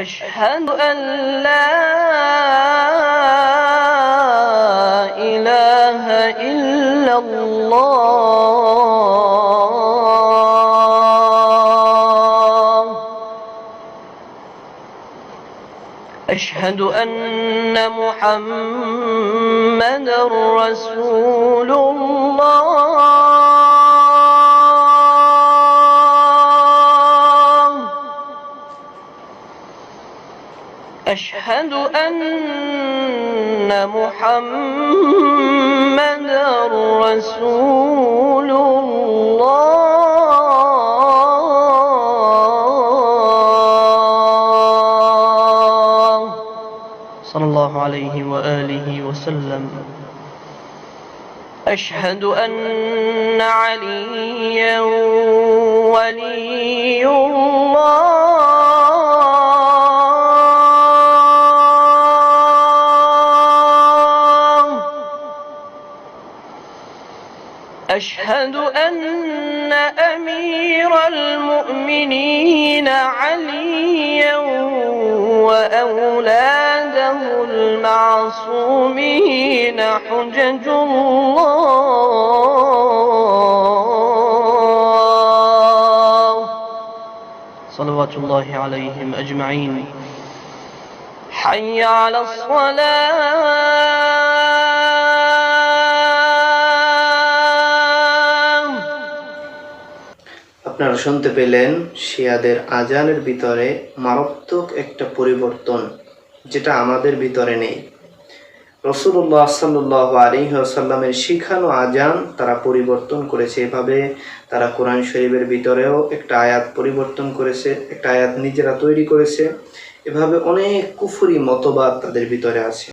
أشهد أن لا إله إلا الله. أشهد أن محمدًا رسول الله. أشهد أن محمدًا رسول الله صلى الله عليه وآله وسلم. أشهد أن عليًا ولي الله. أشهد أن أمير المؤمنين عليًا وأولاده المعصومين حجج الله صلوات الله عليهم أجمعين. حي على الصلاة. আপনারা শুনতে পেলেন শিয়াদের আজানের ভিতরে মারাত্মক একটা পরিবর্তন, যেটা আমাদের ভিতরে নেই। রাসূলুল্লাহ সাল্লাল্লাহু আলাইহি ওয়াসাল্লামের শিখানো আজান তারা পরিবর্তন করেছে। এভাবে তারা কোরআন শরীফের ভিতরেও একটা আয়াত পরিবর্তন করেছে, একটা আয়াত নিজেরা তৈরি করেছে। এভাবে অনেক কুফরি মতবাদ তাদের ভিতরে আছে।